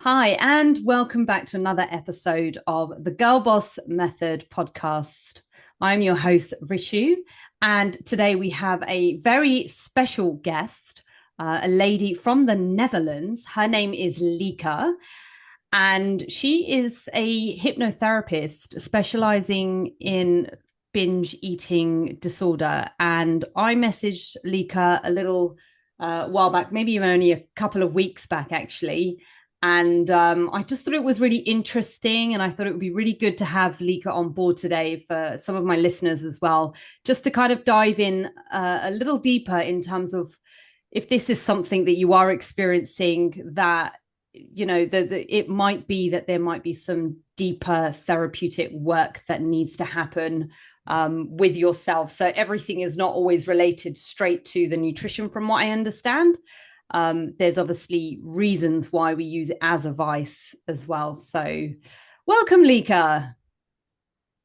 Hi, and welcome back to another episode of the Girl Boss Method podcast. I'm your host, Rishu, and today we have a very special guest, a lady from the Netherlands. Her name is Lieke, and she is a hypnotherapist specializing in binge eating disorder. And I messaged Lieke a little while back, maybe even only a couple of weeks back, actually. And I just thought it was really interesting. And I thought it would be really good to have Lieke on board today for some of my listeners as well, just to kind of dive in a little deeper in terms of if this is something that you are experiencing that it might be that there might be some deeper therapeutic work that needs to happen with yourself. So everything is not always related straight to the nutrition, from what I understand. There's obviously reasons why we use it as a vice as well. So welcome, Lieke.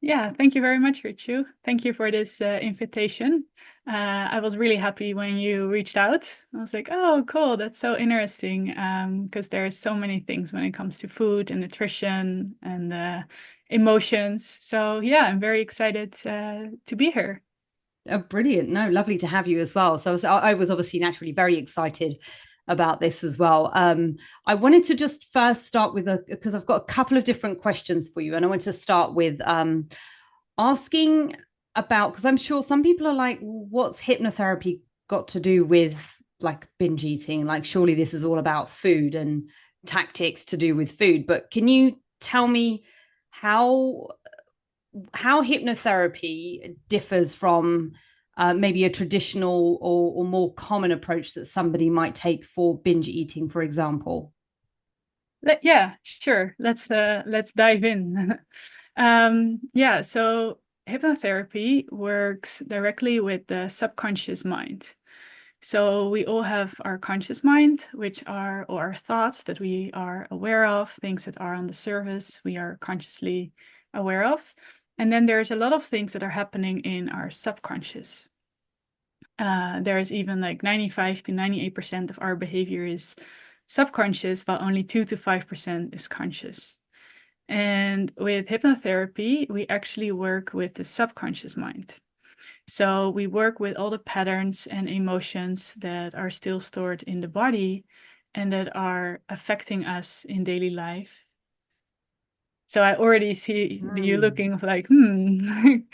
Yeah, thank you very much, Richu. Thank you for this invitation. I was really happy when you reached out. I was like, oh, cool, that's so interesting, because there are so many things when it comes to food and nutrition and emotions. So yeah, I'm very excited to be here. Oh, brilliant. No, lovely to have you as well. So I was obviously naturally very excited about this as well. I wanted to just first start with because I've got a couple of different questions for you. And I want to start with asking about, because I'm sure some people are like, what's hypnotherapy got to do with like binge eating? Like, surely this is all about food and tactics to do with food. But can you tell me how hypnotherapy differs from maybe a traditional or more common approach that somebody might take for binge eating, for example? Yeah, sure. Let's dive in. Yeah, so hypnotherapy works directly with the subconscious mind. So we all have our conscious mind, which are all our thoughts that we are aware of, things that are on the surface we are consciously aware of. And then there's a lot of things that are happening in our subconscious. There's even like 95 to 98% of our behavior is subconscious, while only 2 to 5% is conscious. And with hypnotherapy, we actually work with the subconscious mind. So we work with all the patterns and emotions that are still stored in the body and that are affecting us in daily life. So I already see you looking like,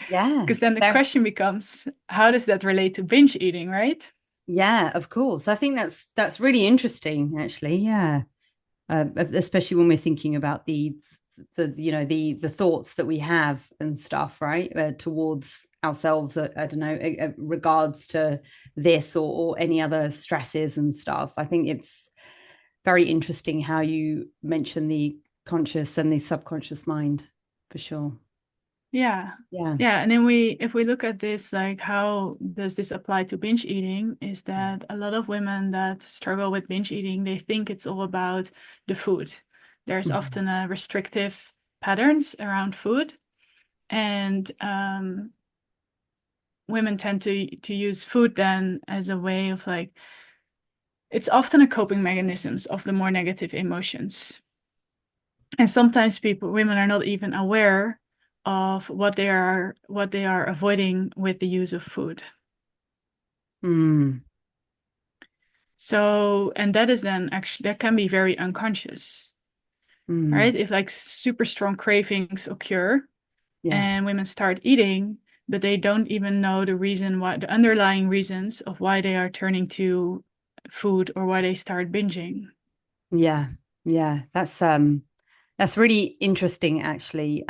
Yeah, because then the there. question becomes, how does that relate to binge eating, right? Yeah, of course. I think that's really interesting, actually. Yeah, especially when we're thinking about the thoughts that we have and stuff, right? Towards ourselves. I don't know, regards to this or any other stresses and stuff. I think it's very interesting how you mention the conscious and the subconscious mind, for sure. Yeah. Yeah. Yeah. And then if we look at this, like how does this apply to binge eating, is that a lot of women that struggle with binge eating, they think it's all about the food. There's Mhm. often a restrictive patterns around food. And women tend to use food then as a way of like, it's often a coping mechanisms of the more negative emotions. And sometimes women are not even aware of what they are avoiding with the use of food. Mm. So, and that is then actually that can be very unconscious, Mm. right? If like super strong cravings occur Yeah. and women start eating, but they don't even know the underlying reasons of why they are turning to food or why they start binging. Yeah. Yeah. That's really interesting, actually.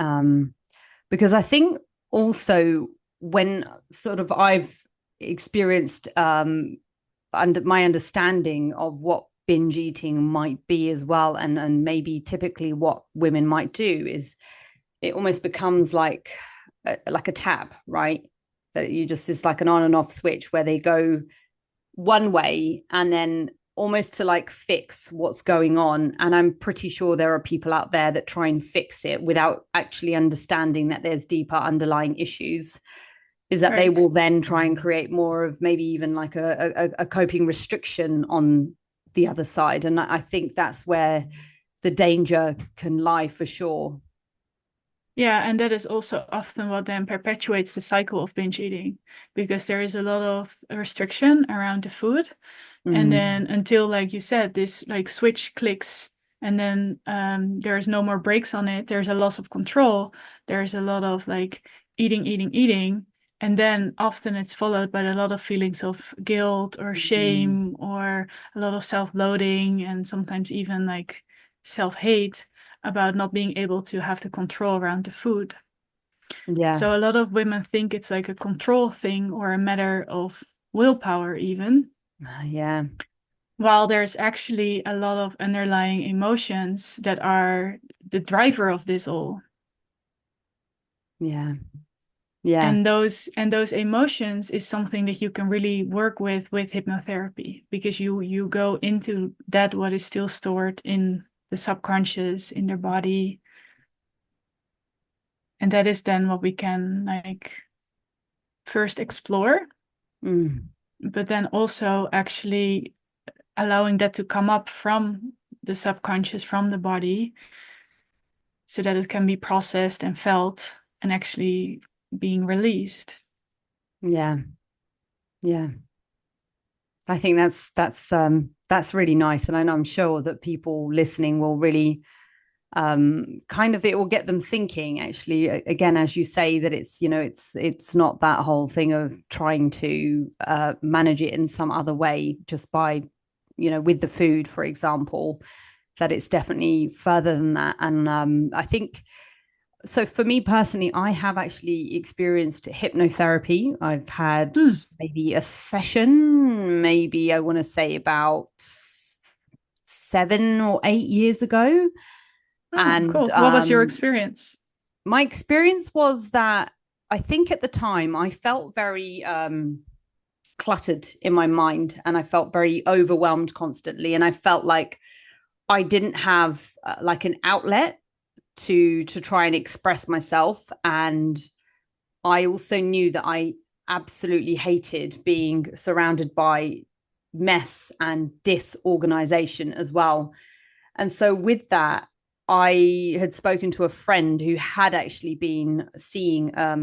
Because I think also when sort of I've experienced under my understanding of what binge eating might be as well, and maybe typically what women might do is it almost becomes like a tap, right? That you just it's like an on and off switch where they go one way and then almost to like fix what's going on. And I'm pretty sure there are people out there that try and fix it without actually understanding that there's deeper underlying issues. Is that they Right. will then try and create more of maybe even like a coping restriction on the other side. And I think that's where the danger can lie for sure. Yeah, and that is also often what then perpetuates the cycle of binge eating, because there is a lot of restriction around the food. And then until, like you said, this like switch clicks, and then there's no more breaks on it. There's a loss of control. There's a lot of like eating, eating, eating. And then often it's followed by a lot of feelings of guilt or shame or a lot of self-loathing and sometimes even like self-hate about not being able to have the control around the food. Yeah. So a lot of women think it's like a control thing or a matter of willpower even, Yeah. while there's actually a lot of underlying emotions that are the driver of this all. Yeah. Yeah. And those emotions is something that you can really work with hypnotherapy, because you go into that what is still stored in the subconscious in their body, and that is then what we can like first explore, but then also actually allowing that to come up from the subconscious, from the body, so that it can be processed and felt and actually being released. Yeah. Yeah. I think that's really nice. And I know I'm sure that people listening will really kind of, it will get them thinking actually, again, as you say, that it's, you know, it's not that whole thing of trying to manage it in some other way, just by, you know, with the food, for example, that it's definitely further than that. And I think, so for me personally, I have actually experienced hypnotherapy. I've had maybe a session, maybe I want to say about 7 or 8 years ago. Oh, And cool. What was your experience? my experience was that I think at the time I felt very cluttered in my mind, and I felt very overwhelmed constantly. And I felt like I didn't have like an outlet to try and express myself. And I also knew that I absolutely hated being surrounded by mess and disorganization as well. And so with that, I had spoken to a friend who had actually been seeing a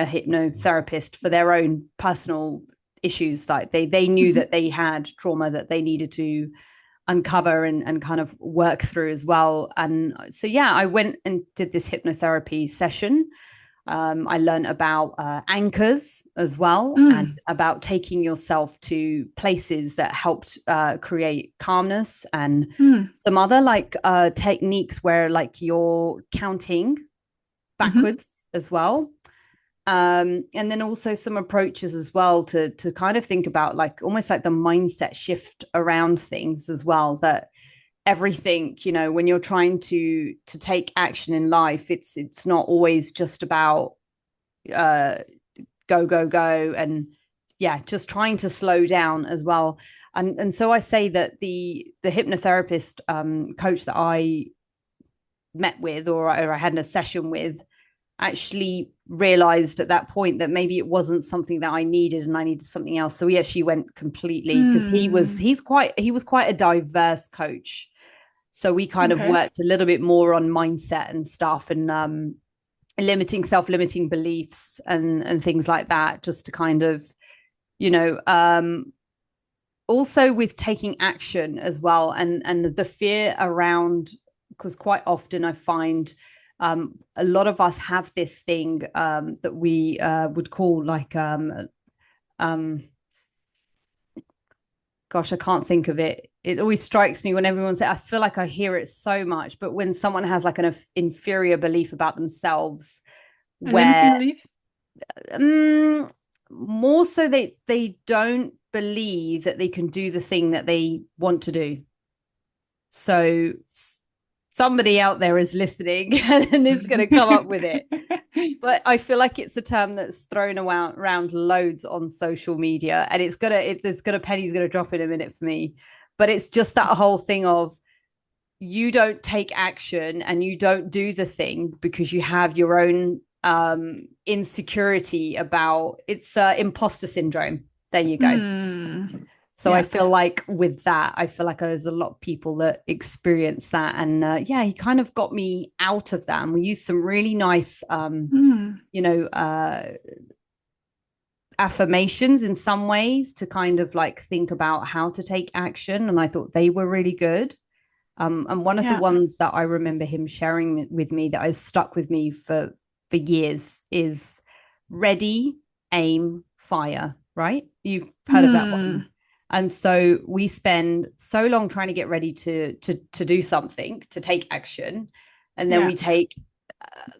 hypnotherapist for their own personal issues. Like they knew that they had trauma that they needed to uncover and kind of work through as well. And so, yeah, I went and did this hypnotherapy session. I learned about anchors as well, and about taking yourself to places that helped create calmness, and some other like techniques where like you're counting backwards as well. And then also some approaches as well to kind of think about like almost like the mindset shift around things as well, that everything, you know, when you're trying to take action in life, it's not always just about uh go, and yeah, just trying to slow down as well. And so I say that the hypnotherapist coach that I met with, or I had a session with, actually realized at that point that maybe it wasn't something that I needed, and I needed something else. So he actually went completely, because he was quite a diverse coach. So we kind of worked a little bit more on mindset and stuff, and limiting self-limiting beliefs and things like that, just to kind of, you know, also with taking action as well, and the fear around, because quite often I find a lot of us have this thing that we would call like gosh, I can't think of it. It always strikes me when everyone says, I feel like I hear it so much, but when someone has like an inferior belief about themselves, A limiting where belief? more so they don't believe that they can do the thing that they want to do. So somebody out there is listening and is going to come up with it. But I feel like it's a term that's thrown around loads on social media, and penny's gonna drop in a minute for me. But it's just that whole thing of, you don't take action and you don't do the thing because you have your own insecurity about it's imposter syndrome. There you go. So I Yeah. feel like with that, I feel like there's a lot of people that experience that. And yeah, he kind of got me out of that. And we used some really nice, Mm. you know, affirmations in some ways to kind of like think about how to take action. And I thought they were really good. And one of the Yeah. ones that I remember him sharing with me that has stuck with me for years is ready, aim, fire, right? You've heard of that one. Mm. And so we spend so long trying to get ready to do something, to take action, and then Yeah. we take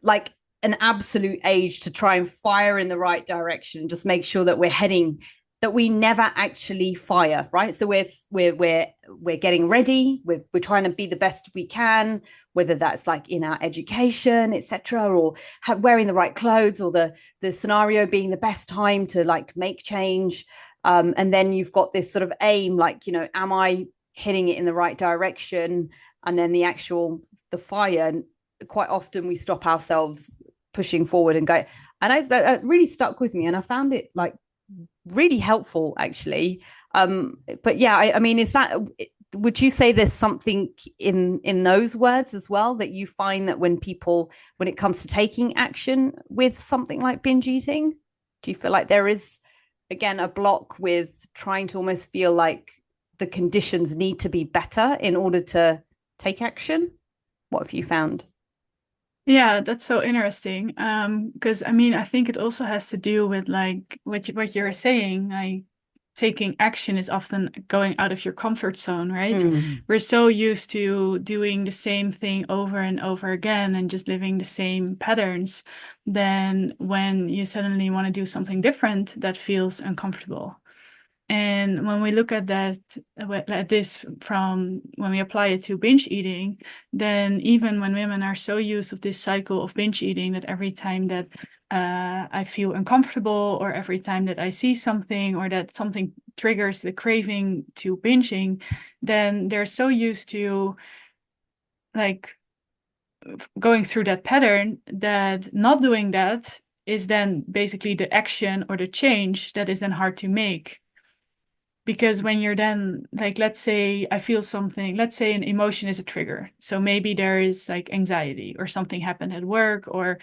like an absolute age to try and fire in the right direction, just make sure that we're heading, that we never actually fire, right? So we're getting ready, we're trying to be the best we can, whether that's like in our education, etc., or wearing the right clothes, or the scenario being the best time to like make change. And then you've got this sort of aim, like, you know, am I hitting it in the right direction? And then the fire, quite often we stop ourselves pushing forward and go. And that really stuck with me, and I found it like really helpful actually. But yeah, I mean, is that, would you say there's something in those words as well, that you find that when it comes to taking action with something like binge eating, do you feel like there is again a block with trying to almost feel like the conditions need to be better in order to take action? What have you found? Yeah, that's so interesting. Because I mean, I think it also has to do with like what you're saying. Like taking action is often going out of your comfort zone, right? Mm, We're so used to doing the same thing over and over again and just living the same patterns. Then when you suddenly want to do something different, that feels uncomfortable. And when we look at that, at this from when we apply it to binge eating, then even when women are so used to this cycle of binge eating that every time that I feel uncomfortable, or every time that I see something, or that something triggers the craving to binging, then they're so used to like going through that pattern that not doing that is then basically the action or the change that is then hard to make. Because when you're then like, let's say I feel something, let's say an emotion is a trigger. So maybe there is like anxiety, or something happened at work, or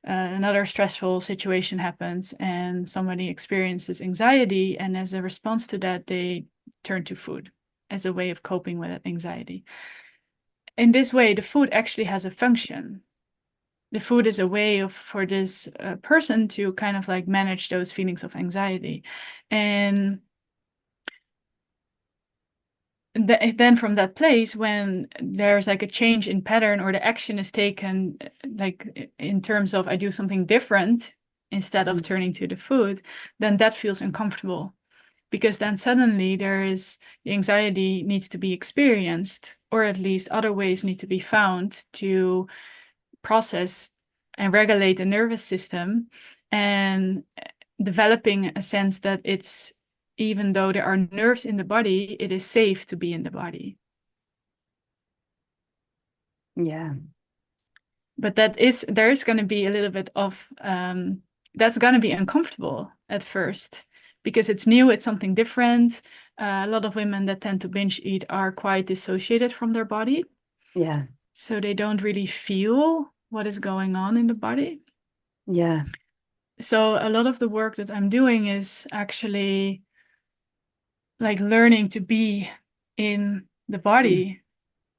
another stressful situation happens and somebody experiences anxiety. And as a response to that, they turn to food as a way of coping with that anxiety. In this way, the food actually has a function. The food is a way of for this person to kind of like manage those feelings of anxiety. And then from that place, when there's like a change in pattern, or the action is taken like in terms of I do something different instead of mm, turning to the food, then that feels uncomfortable, because then suddenly the anxiety needs to be experienced, or at least other ways need to be found to process and regulate the nervous system, and developing a sense that it's, even though there are nerves in the body, it is safe to be in the body. yeah. But there is going to be a little bit of that's going to be uncomfortable at first, because it's new, it's something different. A lot of women that tend to binge eat are quite dissociated from their body, Yeah. so they don't really feel what is going on in the body. Yeah. So a lot of the work that I'm doing is actually like learning to be in the Mm. body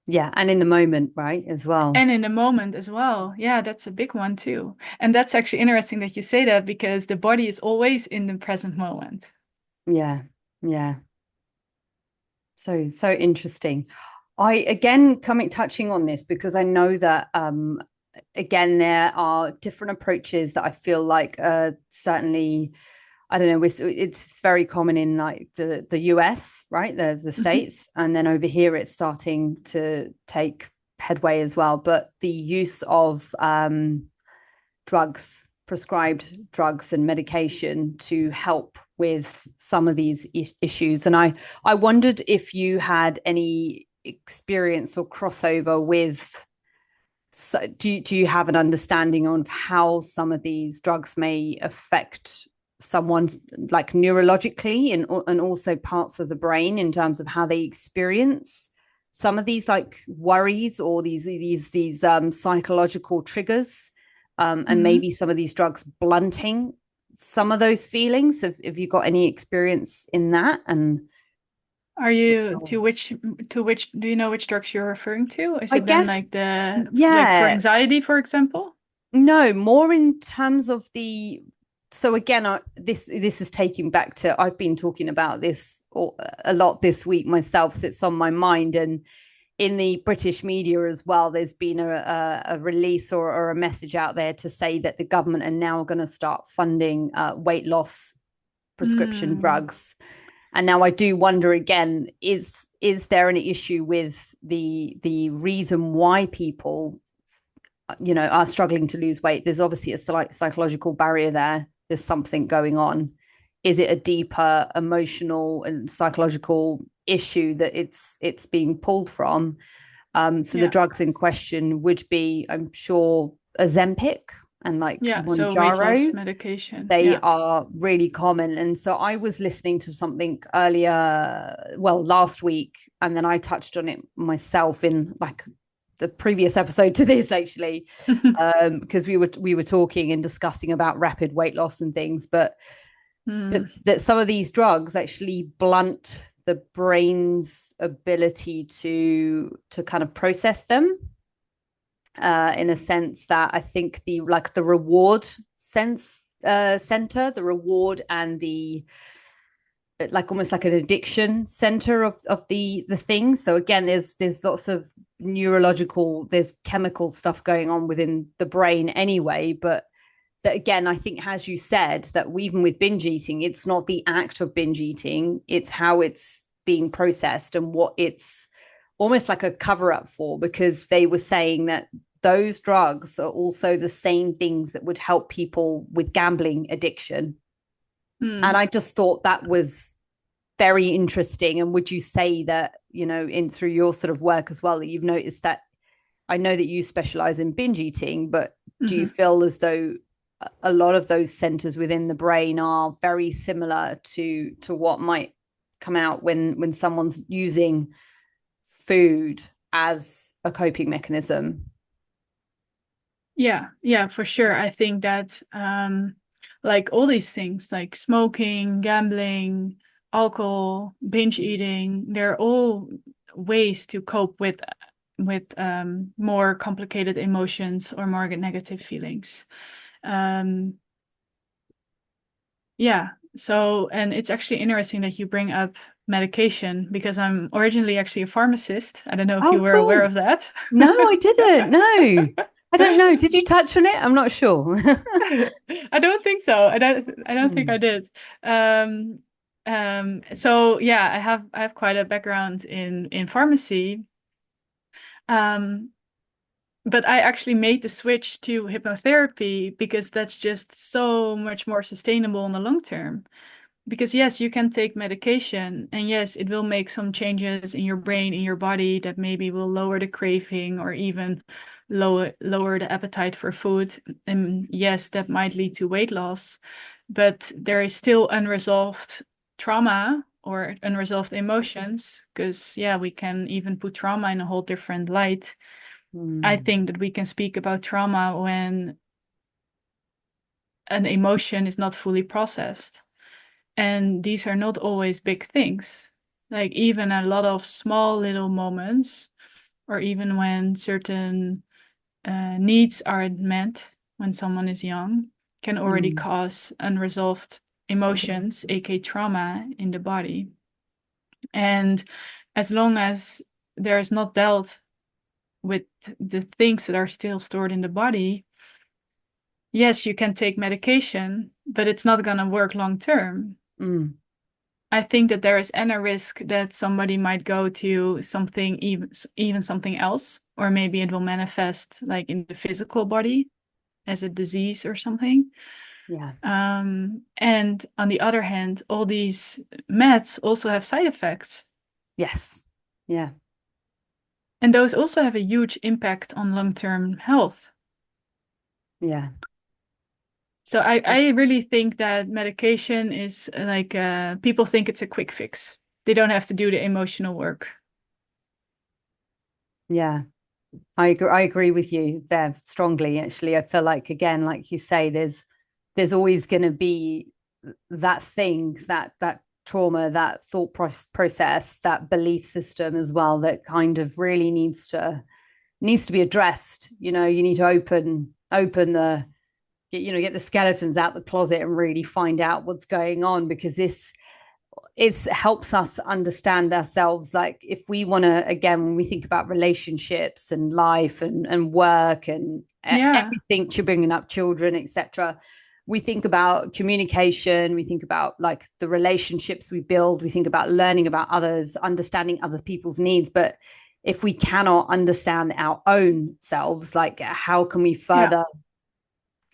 Yeah. And in the moment, right? As well. and in the moment as well. Yeah, that's a big one too. And that's actually interesting that you say that, because the body is always in the present moment. Yeah. Yeah. So interesting. I again coming touching on this because I know that again there are different approaches that I feel like certainly, I don't know, it's very common in like the US, right? The Mhm. States, and then over here it's starting to take headway as well. But the use of drugs, prescribed drugs and medication to help with some of these issues. And I wondered if you had any experience or crossover with, so do you have an understanding on how some of these drugs may affect someone's like neurologically and also parts of the brain in terms of how they experience some of these like worries or these psychological triggers, and Mhm. maybe some of these drugs blunting some of those feelings. Have you got any experience in that? And Are you to which do you know which drugs you're referring to? Is I it then guess, like the like for yeah, anxiety, for example? no, more in terms of the. So again, this is taking back to, I've been talking about this a lot this week myself, so it's on my mind. And in the British media as well, there's been a release or a message out there to say that the government are now going to start funding weight loss prescription Mm, drugs. And now I do wonder again, is there an issue with the reason why people, are struggling to lose weight? There's obviously a psychological barrier there. There's something going on. Is it a deeper emotional and psychological issue that it's being pulled from? So the yeah, drugs in question would be, I'm sure, Ozempic and like yeah. So weight Monjaro. loss medication. They Yeah. are really common. And so I was listening to something earlier, well, last week, and then I touched on it myself in like the previous episode to this, actually, because we were talking and discussing about rapid weight loss and things, but Mm, that some of these drugs actually blunt the brain's ability to kind of process them, in a sense that I think the reward sense center, the reward and the like almost like an addiction center of the thing. So again, there's lots of neurological, there's chemical stuff going on within the brain anyway, but that again, I think, as you said, that even with binge eating, it's not the act of binge eating, it's how it's being processed and what it's almost like a cover up for, because they were saying that those drugs are also the same things that would help people with gambling addiction. And mm. I just thought that was very interesting. And would you say that, in through your sort of work as well, that you've noticed that? I know that you specialize in binge eating, but do you Hmm. feel as though a lot of those centers within the brain are very similar to what might come out when someone's using food as a coping mechanism? Yeah, yeah, for sure. I think that like all these things, like smoking, gambling, alcohol, binge eating, they're all ways to cope with more complicated emotions or more negative feelings. Um, yeah. So, and it's actually interesting that you bring up medication because I'm originally actually a pharmacist. I don't know if you Oh, were aware cool. of that. No, I didn't. No, I don't know. Did you touch on it? I'm not sure. I don't think so. I don't think I Hmm. did. Um, so yeah, I have quite a background in pharmacy. Um, but I actually made the switch to hypnotherapy because that's just so much more sustainable in the long term. Because yes, you can take medication, and yes, it will make some changes in your brain, in your body that maybe will lower the craving or even lower the appetite for food. And yes, that might lead to weight loss, but there is still unresolved trauma or unresolved emotions. Because yeah, we can even put trauma in a whole different light. I Hmm. think that we can speak about trauma when an emotion is not fully processed. And these are not always big things. Like even a lot of small little moments, or even when certain needs aren't met when someone is young, can already Hmm. cause unresolved emotions, aka trauma, in the body. And as long as there is not dealt with the things that are still stored in the body, yes, you can take medication, but it's not going to work long term. Hmm. I think that there is a risk that somebody might go to something even something else, or maybe it will manifest like in the physical body as a disease or something. Yeah. And on the other hand, all these meds also have side effects, Yes. Yeah. and those also have a huge impact on long-term health. Yeah. So I really think that medication is like people think it's a quick fix. They don't have to do the emotional work. Yeah, I agree with you there strongly. Actually, I feel like, again, like you say, there's always going to be that thing, that trauma, that thought process, that belief system as well, that kind of really needs to be addressed. You need to open the get the skeletons out the closet and really find out what's going on, because this it helps us understand ourselves. Like, if we want to, again, when we think about relationships and life and work and Yeah, everything, you're bringing up children, etc., we think about communication, we think about like the relationships we build, we think about learning about others, understanding other people's needs. But if we cannot understand our own selves, like, how can we yeah, further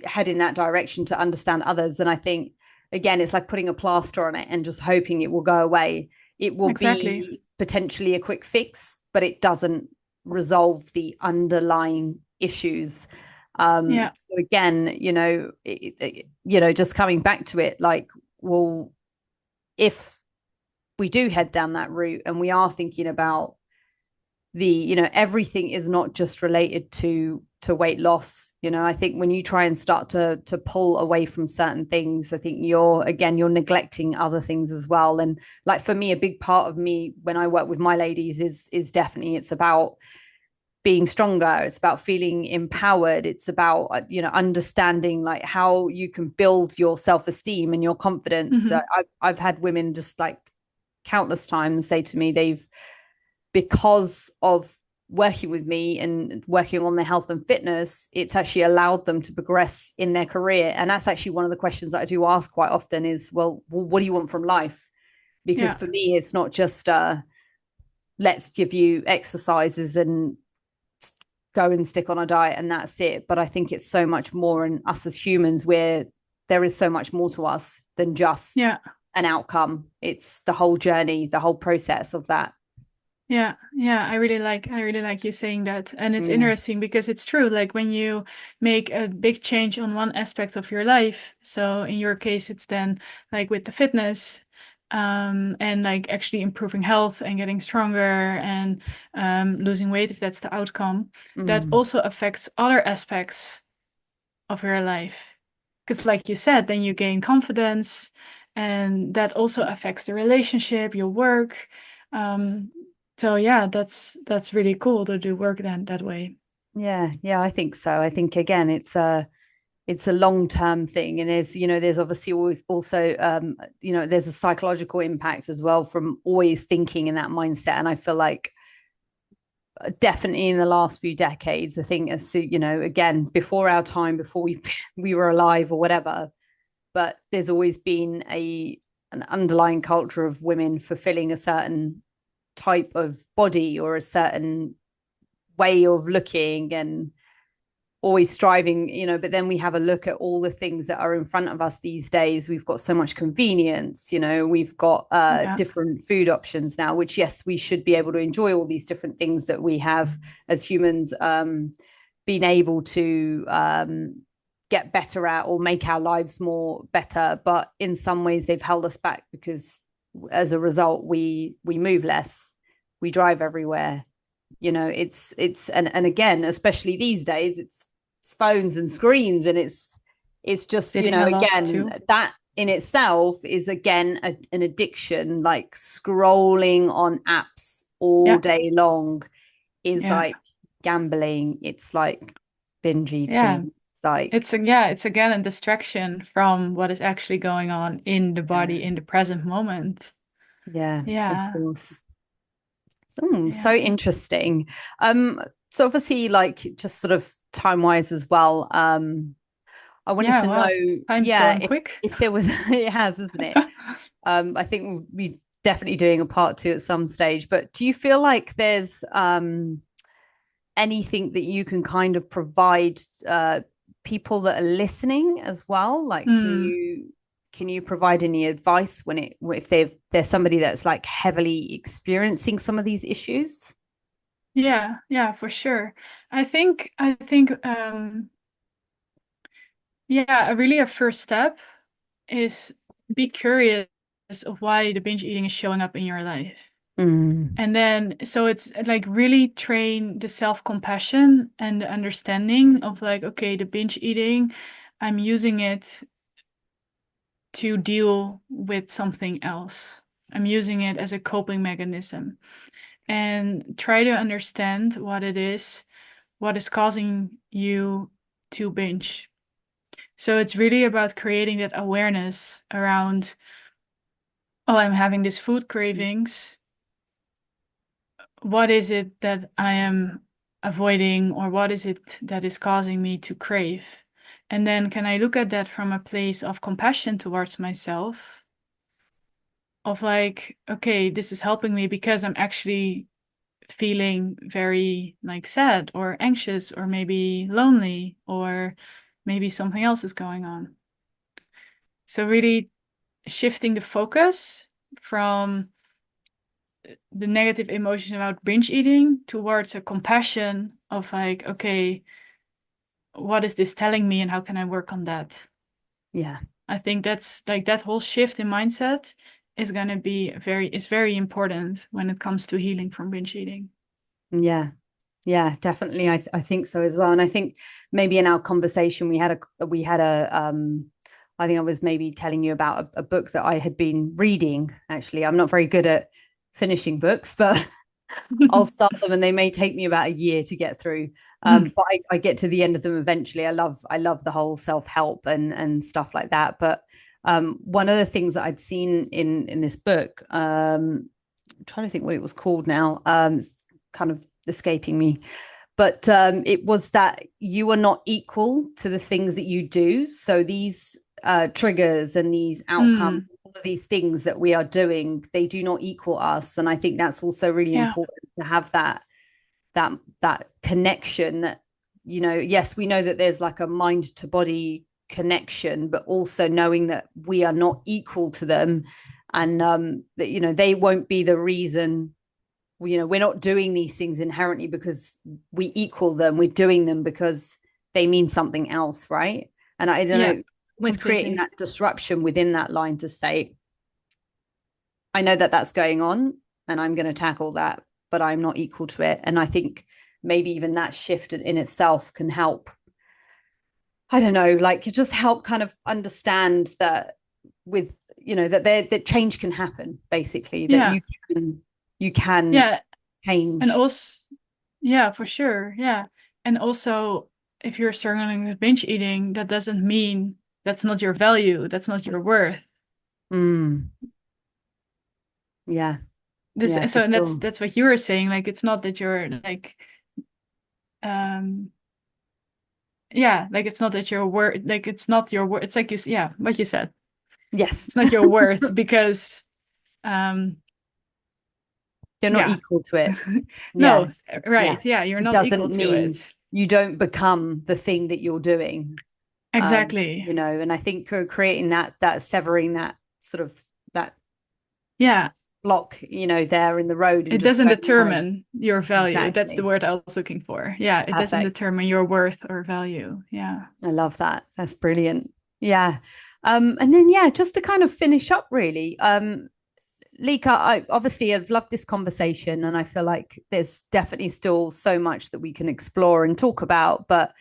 head in that direction to understand others? And I think, again, it's like putting a plaster on it and just hoping it will go away. It will exactly. be potentially a quick fix, but it doesn't resolve the underlying issues. Yeah, So again, just coming back to it, like, well, if we do head down that route and we are thinking about everything is not just related to weight loss. I think when you try and start to pull away from certain things, I think you're neglecting other things as well. And like, for me, a big part of me when I work with my ladies is definitely, it's about being stronger, it's about feeling empowered, it's about understanding like how you can build your self-esteem and your confidence. hmm I've had women just like countless times say to me, they've, because of working with me and working on their health and fitness, it's actually allowed them to progress in their career. And that's actually one of the questions that I do ask quite often is, well, what do you want from life? Because yeah, for me, it's not just let's give you exercises and go and stick on a diet and that's it. But I think it's so much more in us as humans, where there is so much more to us than just yeah. an outcome. It's the whole journey, the whole process of that. Yeah, yeah, I really like you saying that. And it's Yeah. interesting because it's true. Like when you make a big change on one aspect of your life, so in your case it's then like with the fitness, and like actually improving health and getting stronger and losing weight if that's the outcome, that Mm. also affects other aspects of your life. Because like you said, then you gain confidence and that also affects the relationship, your work. Um, so yeah, that's really cool to do work then that way. Yeah, I think so. I think, again, it's a long-term thing, and there's obviously always also there's a psychological impact as well from always thinking in that mindset. And I feel like, definitely in the last few decades, I think, as again, before our time, before we were alive or whatever, but there's always been an underlying culture of women fulfilling a certain type of body or a certain way of looking, and always striving, but then we have a look at all the things that are in front of us these days. We've got so much convenience, we've got Yeah, different food options now, which, yes, we should be able to enjoy all these different things that we have as humans, being able to get better at or make our lives more better. But in some ways they've held us back, because as a result we move less, we drive everywhere. It's and again, especially these days, it's phones and screens, and it's just, sitting a lot again, too. that in itself is, again, an addiction. Like, scrolling on apps all Yeah, day long is yeah, like gambling, it's like binge yeah. eating, it's like, It's again a distraction from what is actually going on in the body in the present moment. yeah, of Yeah, course. So yeah, interesting. So obviously, like, just sort of time wise as well, I wanted yeah. to Wow, know, time's yeah, going quick. if there was, it has, isn't it? I think we'll be definitely doing a part two at some stage. But do you feel like there's anything that you can kind of provide people that are listening as well? Like, can Hmm. you can you provide any advice if there's somebody that's like heavily experiencing some of these issues? Yeah, yeah, for sure. I think Yeah, really a first step is be curious of why the binge eating is showing up in your life. Mm, And then, so it's like really train the self-compassion and the understanding of like, okay, the binge eating, I'm using it to deal with something else. I'm using it as a coping mechanism and try to understand what is causing you to binge. So it's really about creating that awareness around, oh, I'm having these food cravings. What is it that I am avoiding, or what is it that is causing me to crave? And then can I look at that from a place of compassion towards myself, of like, okay, this is helping me because I'm actually feeling very like sad or anxious or maybe lonely or maybe something else is going on. So really shifting the focus from the negative emotion about binge eating towards a compassion of like, okay, what is this telling me and how can I work on that? yeah. I think that's like that whole shift in mindset is going to be very important when it comes to healing from binge eating. Yeah. Yeah, definitely. I think so as well. And I think maybe in our conversation we had a I think I was maybe telling you about a book that I had been reading. Actually, I'm not very good at finishing books, but I'll start them and they may take me about a year to get through. But I get to the end of them eventually. I love the whole self-help and stuff like that. But one of the things that I'd seen in this book, I'm trying to think what it was called now. It's kind of escaping me, but it was that you are not equal to the things that you do. So these triggers and these outcomes, Mm, all of these things that we are doing, they do not equal us. And I think that's also really yeah, important to have that connection. That, yes, we know that there's like a mind to body connection, but also knowing that we are not equal to them, and that they won't be the reason. We're not doing these things inherently because we equal them. We're doing them because they mean something else, right? And I don't yeah, know, almost creating completely. that disruption within that line to say, I know that that's going on and I'm going to tackle that, but I'm not equal to it. And I think maybe even that shift in itself can help. I don't know, like just help kind of understand that with, that change can happen, basically, that Yeah, you can yeah, and change. also, yeah, for sure, yeah, and also if you're struggling with binge eating, that doesn't mean that's not your value, that's not your worth. Mm, yeah, This yeah, for so and that's sure. that's what you were saying. Like it's not that you're like yeah, like it's not that you're worth, like it's not your worth. It's like yeah, what you said. Yes. It's not your worth because um You're not yeah. equal to it. Yeah, No, yeah. right. Yeah, you're It not equal doesn't to mean it. you don't become the thing that you're doing. Exactly. And I think creating that severing that sort of that Yeah. block, there in the road and It just doesn't going, no, determine your value. That's the exactly. word I was looking for. Yeah, it doesn't Perfect. determine your worth or value. Yeah. I love that. That's brilliant. Yeah. And then yeah, just to kind of finish up really, Lika, I obviously have loved this conversation and I feel like there's definitely still so much that we can explore and talk about. But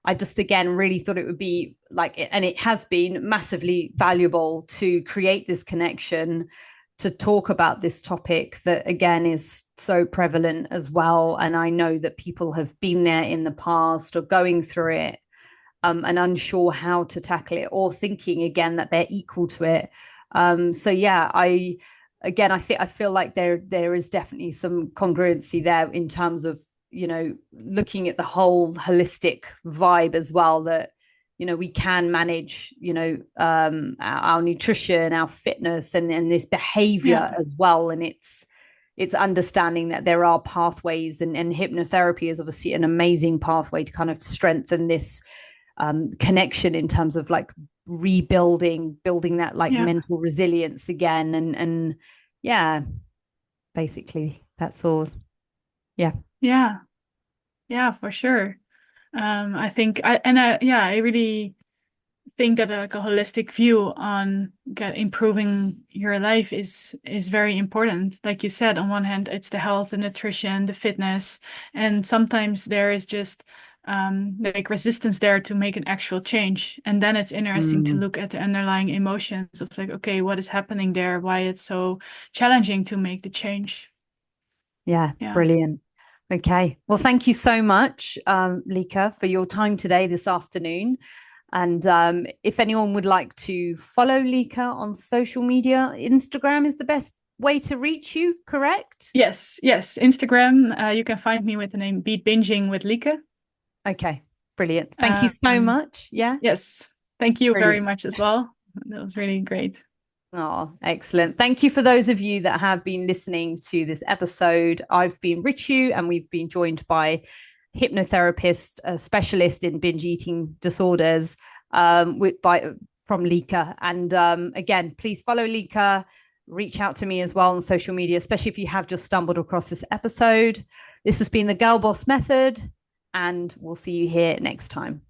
I just again really thought it would be like, and it has been massively valuable to create this connection, to talk about this topic that again is so prevalent as well. And I know that people have been there in the past or going through it, and unsure how to tackle it or thinking again that they're equal to it. So yeah, I feel like there is definitely some congruency there in terms of looking at the whole holistic vibe as well, that we can manage our nutrition, our fitness, and this Yeah. behavior as well. And it's understanding that there are pathways, and hypnotherapy is obviously an amazing pathway to kind of strengthen this connection in terms of like building that like Yeah. mental resilience again. And yeah, basically that's all. Yeah. Yeah. Yeah, for sure. I think I really think that like a holistic view on improving your life is very important. Like you said, on one hand, it's the health, the nutrition, the fitness, and sometimes there is just like resistance there to make an actual change. And then it's interesting to look at the underlying emotions of like, okay, what is happening there? Why it's so challenging to make the change. Yeah, brilliant. Okay. Well, thank you so much, Lieke, for your time today, this afternoon. And if anyone would like to follow Lieke on social media, Instagram is the best way to reach you, correct? Yes. Instagram, you can find me with the name beatbingingwithlieke. Okay, brilliant. Thank you so much. Yeah. Yes. Thank you Brilliant. very much as well. That was really great. Oh, excellent. Thank you for those of you that have been listening to this episode. I've been Richu, and we've been joined by hypnotherapist, a specialist in binge eating disorders, from Lieke. And again, please follow Lieke. Reach out to me as well on social media, especially if you have just stumbled across this episode. This has been the Girl Boss Method, and we'll see you here next time.